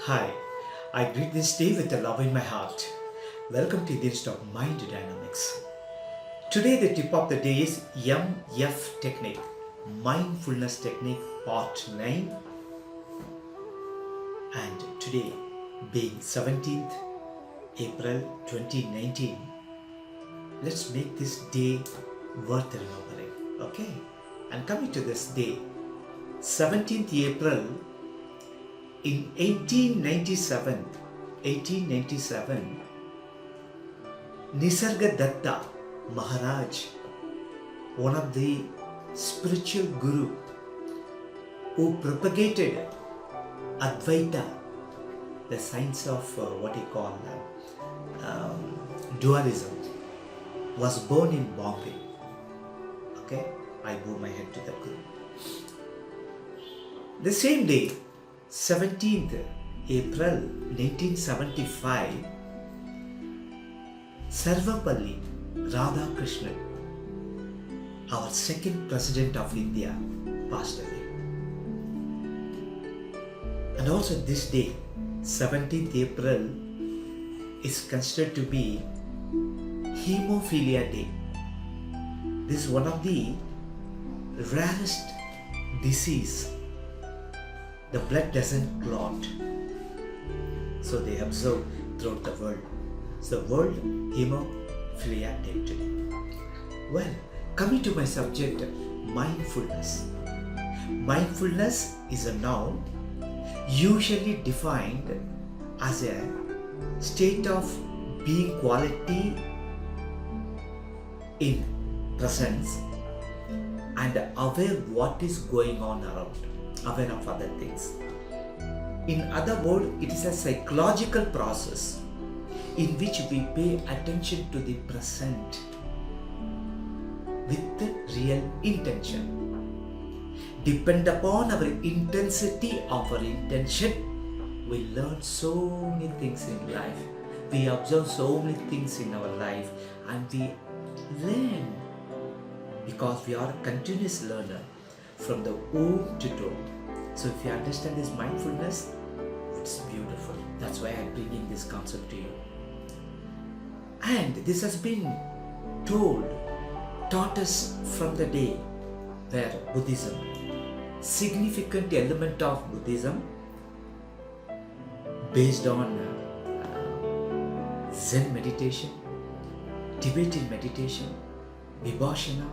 Hi, I greet this day with a love in my heart. Welcome to the Institute of Mind Dynamics. Today the tip of the day is MF technique, mindfulness technique part 9. And today being 17th April 2019, let's make this day worth remembering. Okay? And coming to this day, 17th April in 1897, Nisarga Datta Maharaj, one of the spiritual guru who propagated Advaita, the science of what he call dualism, was born in Bombay. Okay, I bow my head to that guru. The same day, 17th April 1975, Sarvapalli Radhakrishnan, our second president of India, passed away. And also this day, 17th April, is considered to be Hemophilia Day. This is one of the rarest disease. The blood doesn't clot. So they observe throughout the world. It's the World Hemophilia Day today. Well, coming to my subject, mindfulness. Mindfulness is a noun usually defined as a state of being quality in presence and aware what is going on around, aware of other things. In other words, it is a psychological process in which we pay attention to the present with the real intention. Depend upon our intensity of our intention, we learn so many things in life. We observe so many things in our life and we learn because we are a continuous learner from the womb to tomb. So if you understand this mindfulness, it's beautiful. That's why I'm bringing this concept to you. And this has been taught us from the day where Buddhism, significant element of Buddhism based on Zen meditation, Tibetan meditation, Vipassana,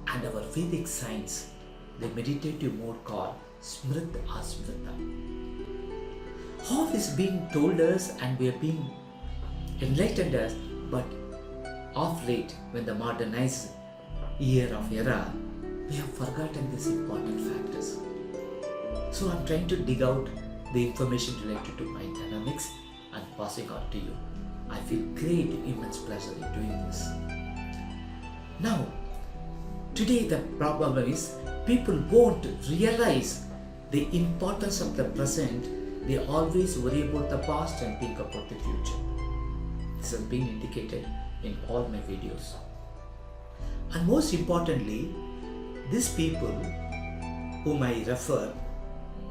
and our Vedic science, the meditative mode called Smrit Asmrita. All is being told us and we are being enlightened us, but of late, when the modernized era, we have forgotten these important factors. So I'm trying to dig out the information related to mind dynamics and passing on to you. I feel great, immense pleasure in doing this. Now, today the problem is people won't realize the importance of the present. They always worry about the past and think about the future. This has been indicated in all my videos. And most importantly, these people whom I refer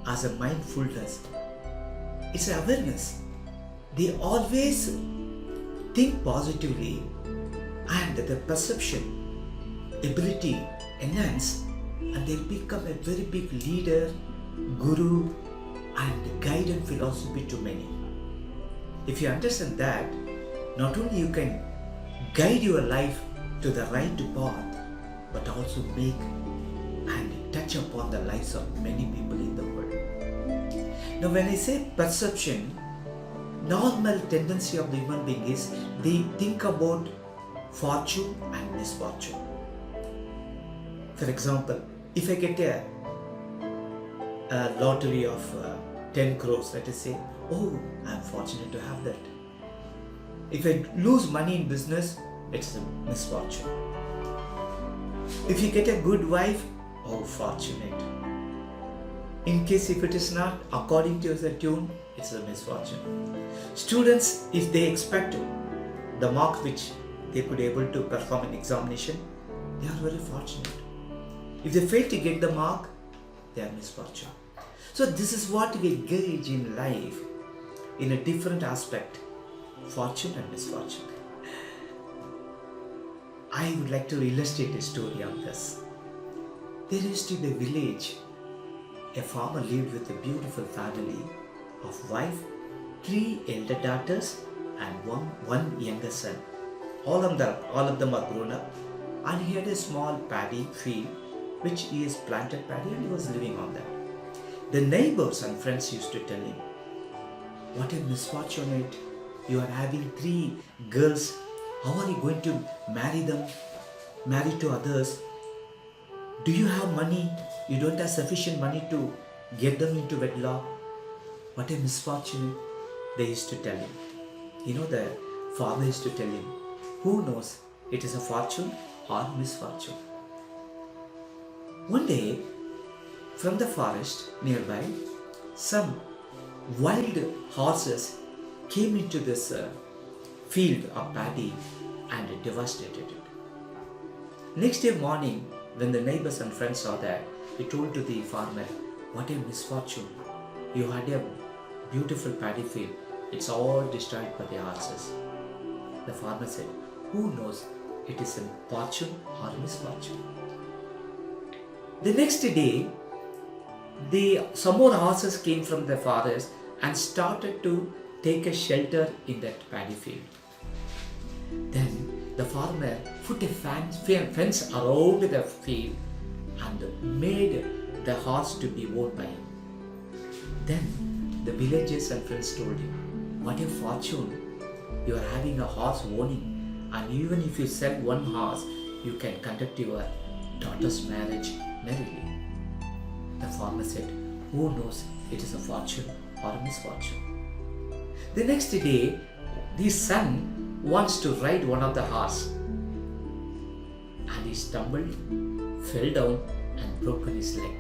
as a mindfulness, it's awareness. They always think positively and the perception ability enhance and they become a very big leader, guru and guide and philosophy to many. If you understand that, not only you can guide your life to the right path, but also make and touch upon the lives of many people in the world. Now when I say perception, normal tendency of the human being is they think about fortune and misfortune. For example, if I get a lottery of 10 crores, let us say, oh, I'm fortunate to have that. If I lose money in business, it's a misfortune. If you get a good wife, oh, fortunate. In case if it is not according to the tune, it's a misfortune. Students, if they expect the mark which they could able to perform an examination, they are very fortunate. If they fail to get the mark, they are misfortune. So this is what we gauge in life in a different aspect, fortune and misfortune. I would like to illustrate a story on this. There used to be a village. A farmer lived with a beautiful family of wife, 3 elder daughters and one younger son. All of them are grown up, and he had a small paddy field which he has planted paddy and he was living on that. The neighbors and friends used to tell him, "What a misfortunate, you are having 3 girls. How are you going to marry them? Marry to others? Do you have money? You don't have sufficient money to get them into wedlock. What a misfortune," they used to tell him. The farmer used to tell him, "Who knows, it is a fortune or misfortune." One day, from the forest nearby, some wild horses came into this field of paddy and devastated it. Next day morning, when the neighbors and friends saw that, he told to the farmer, "What a misfortune. You had a beautiful paddy field. It's all destroyed by the horses." The farmer said, "Who knows, it is a fortune or misfortune." The next day, some more horses came from the forest and started to take a shelter in that paddy field. Then the farmer put a fence around the field and made the horse to be owned by him. Then the villagers and friends told him, "What a fortune, you are having a horse owning, and even if you sell one horse, you can conduct your daughter's marriage merrily." The farmer said, "Who knows, it is a fortune or a misfortune." The next day, the son wants to ride one of the horse, and he stumbled, fell down and broken his leg.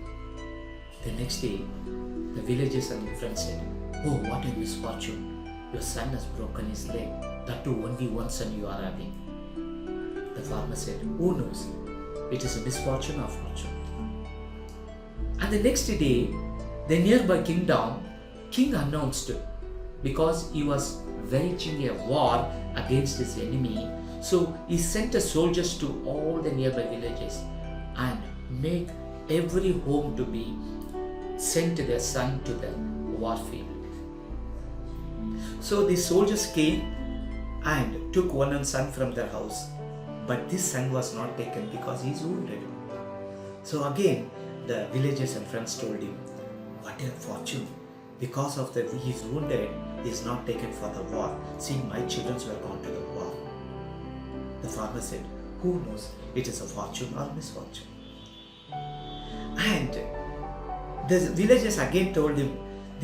The next day, the villagers and friends said, "Oh, what a misfortune, your son has broken his leg, that too only one son you are having." The farmer said, "Who knows, it is a misfortune or fortune." And the next day, the nearby king announced, because he was waging a war against his enemy, so he sent the soldiers to all the nearby villages and make every home to be sent their son to the war field. So the soldiers came and took one son from their house, but this son was not taken because he is wounded. So again, the villagers and friends told him, "What a fortune, because of he is wounded, he is not taken for the war. See, my children were gone to the war." The farmer said, "Who knows, it is a fortune or misfortune." And the villagers again told him,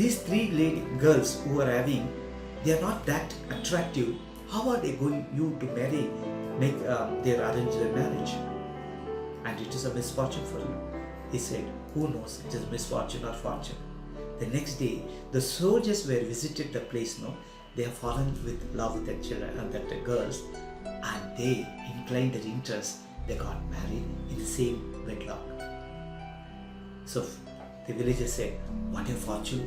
"These 3 girls who are having, they are not that attractive. How are they going you to marry, they arrange their marriage? And it is a misfortune for you." He said, "Who knows, it is misfortune or fortune." The next day, the soldiers were visited the place. They have fallen with love with the children and the girls, and they inclined their interest. They got married in the same wedlock. So the villagers said, "What a fortune!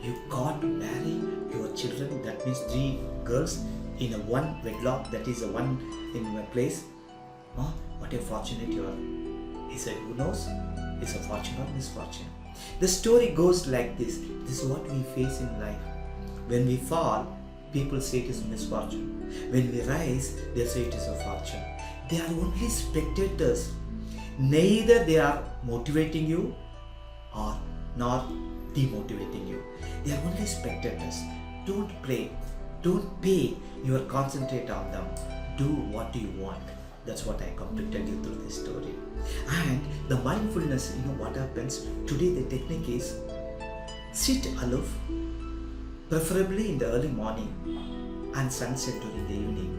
You got to marry your children. That means 3 girls in a one wedlock. That is a one in a place. Oh, what a fortunate you are." He said, "Who knows? It's a fortune or misfortune." The story goes like this. This is what we face in life. When we fall, people say it is misfortune. When we rise, they say it is a fortune. They are only spectators. Neither they are motivating you or nor demotivating you. They are only spectators. Don't pray. Don't pay your concentrate on them. Do what you want. That's what I come to tell you through this story. And the mindfulness, what happens today, the technique is sit aloof, preferably in the early morning and sunset during the evening,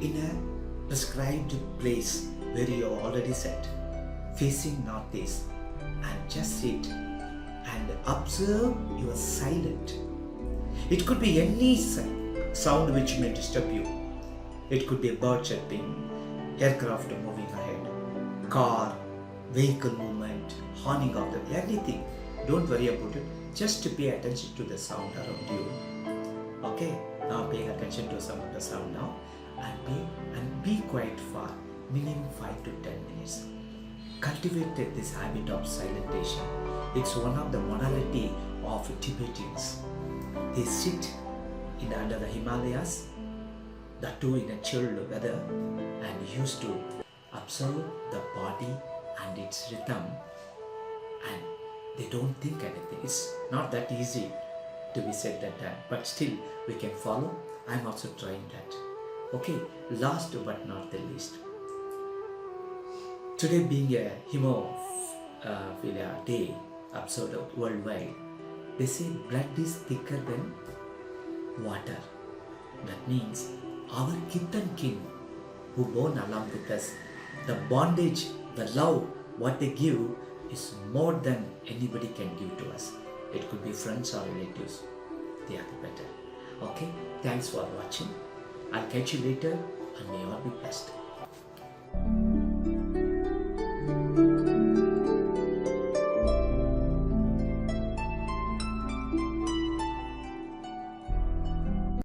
in a prescribed place where you are already set, facing northeast, and just sit and observe your silent. It could be any sound which may disturb you. It could be a bird chirping, aircraft moving ahead, car, vehicle movement, horning of anything. Don't worry about it. Just pay attention to the sound around you. Okay, now pay attention to some of the sound now, and be quiet for minimum 5 to 10 minutes. Cultivate this habit of silentation. It's one of the modality of Tibetans. They sit under the Himalayas, that too in a chilled weather, and used to observe the body and its rhythm, and they don't think anything. It's not that easy to be said that time, but still we can follow. I'm also trying that. Okay, last but not the least, today being a Hemophilia Day observed worldwide, they say blood is thicker than water. That means our kith and kin who born along with us, the bondage, the love, what they give is more than anybody can give to us. It could be friends or relatives. They are the better. Okay, thanks for watching. I'll catch you later, and may all be blessed.